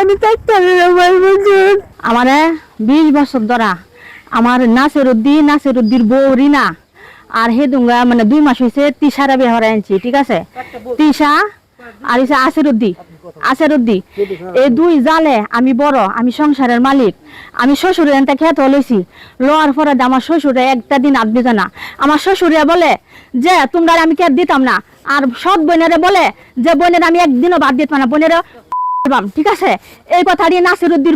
আমি থাকতে আমার 20 বছর ধরা আমার নাসিরুদ্দির বউ রিনা আর হেদুঙ্গা মানে 2 মাস হয়েছে তিশারা বিয়ে আনছি, ঠিক আছে? তিশা আর হচ্ছে আসেরুদ্দি এই 2 জালে আমি বড়, আমি সংসারের মালিক। আমি শ্বশুরের এনটা খেতে লইছি, লোয়ার পরে আমার শ্বশুরে একটা দিন আদ দিত না। আমার শ্বশুরে বলে যে তোমরা আমি কে দিতাম না, আর সৎ বোনেরে বলে যে বোনের আমি একদিনও বাদ দিতাম না, বোনের, ঠিক আছে? এই কথাটি নাসিরুদ্দি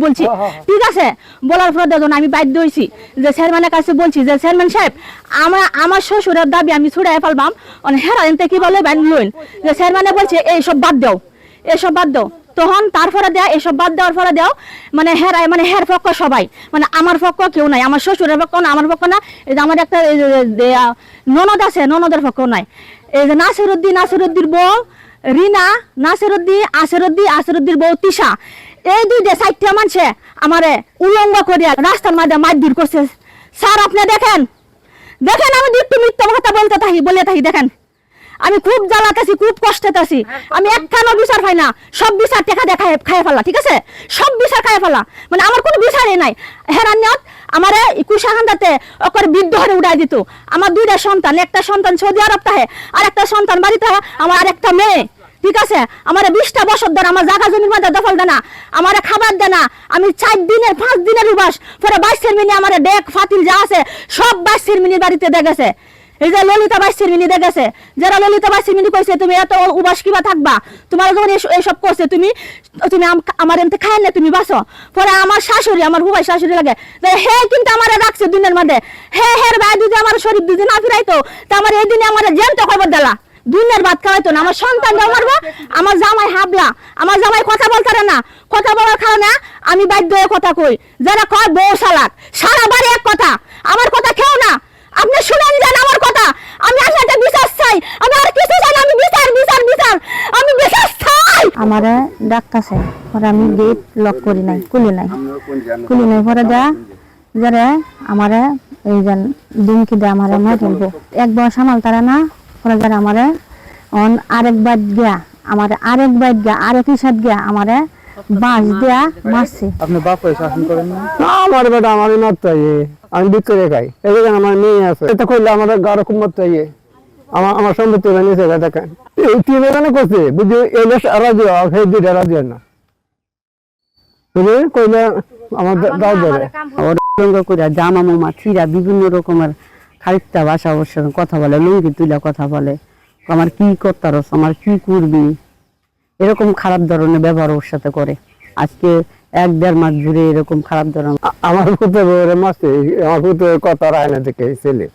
বলছি, ঠিক আছে? বলার পর দেখুন আমি বাধ্য হয়েছি যে চেয়ারম্যানের কাছে বলছি যে চেয়ারম্যান সাহেব আমার শ্বশুরের দাবি আমি ছুড়াই ফেলবাম, হেরা এনতে কি বলে লইন যে চেয়ারম্যানে বলছে এইসব বাদ দাও। তখন তারপরে দেয়া এসব বাদ দেওয়ার পরে দেও মানে হেরাই মানে হের পক্ষ সবাই, মানে আমার পক্ষ কেউ নাই, আমার শ্বশুরের পক্ষ না, আমার পক্ষ না, এই যে আমার একটা ননদ আছে, ননদের পক্ষ নাই। এই যে নাসিরুদ্দির বউ রিনা, আসেরুদ্দির বউ তিশা, এই 2 4টা মানুষে আমারে উলঙ্গ করিয়া রাস্তার মাঝে মারধর করছে। স্যার আপনি দেখেন আমি একটু মিথ্যা কথা বলে থাকি দেখেন, আমি খুব জ্বালাতেছি, খুব কষ্টেতেছি, আমি একখানো বিচার পাই না, সব বিচার টাকা দিয়ে খাইয়ে ফেলা, ঠিক আছে? সব বিচার খাইয়ে ফেলা, মানে আমার কোনো বিচারই নাই। হেরানিয়ত আমার কুশাহান্দাতে ওকর বৃদ্ধ হয়ে উড়াই দিত। আমার 2টা সন্তান, একটা সন্তান সৌদি আরব থাকে আর একটা সন্তান বাড়িতে, আমার আর একটা মেয়ে, ঠিক আছে? আমার 20টা বছর ধরে আমার জায়গা জমির মধ্যে দখল দেনা, আমার খাবার দেনা, আমি 5 দিনের উবাস পরে 22 মিনি আমার ডেক ফাতিল যা আছে সব 22 মিনি বাড়িতে দেখেছে। এই যে ললিতা 22 মিনি দেখেছে, যারা ললিতা 22 মিনি কইছে তুমি এত উবাস কিবা থাকবা, তোমার যখন এইসব করছে তুমি আমার এমতে খায় না তুমি বাঁচো। পরে আমার শাশুড়ি, আমার হুবাই শাশুড়ি লাগে হে কিন্তু আমার রাখছে দুনিয়ার মধ্যে, হের ভাই যদি আমার শরীর দুদিন না ফিরাইতো তা আমার এই দিনে আমার জ্যান্ত খবর দিলা, দুনিয়ার ভাত খাওয়াইতো না। আমার সন্তানটাও মারবো, আমার জামাই হাবলা, আমার জামাই কথা বলতে না, কথা বলার কারণে আমি বাধ্য হয়ে কথা কই। যারা কয় বউ শালাক, সারা বাড়ি এক কথা, আমার কথা কেউ না, আপনি শুনেন যান আমার কথা। আমি আসলে বিচার চাই, আমি আর কিছু চাই না, আমি বিচার আমি বিচার চাই। আমারে ডাকতাছে পরে আমি গেট লক করি নাই, খুলি নাই পরে যারা আমারে এই যেন দুমকি দে আমারে না ফেলবো, একবার সামাল তারা না পরে যারা আমারে আরেক ইসাদ গিয়া আমারে বাঁশ দেয়া মারছে। আপনি বাপ হয়ে শাসন করেন না? আমার বেটা আমার মারতে আমি বিক্রি খাই, এই আমার মেয়ে আছে, এটা করলে আমাদের গাড়ো খুব মারতে আমার সম্পত্তি নিয়েছে দেখেন এই 3 এখানে করছে বুঝি রাজি সেই 2টা রাজি না বুঝলি কইলে আমার দাও ধরে করে জামা মামা ছিঁড়া বিভিন্ন রকমের খারিকটা ভাষা ওর সঙ্গে কথা বলে, লুঙ্গি তুলে কথা বলে, আমার কি করতারস, আমার কি করবি, এরকম খারাপ ধরনের ব্যবহার ওর সাথে করে। আজকে 1-1.5 মাস জুড়ে এরকম খারাপ ধরনের আমার পুত্র মারছে, আমার পুত্র কথা রায় না দেখে ছেলে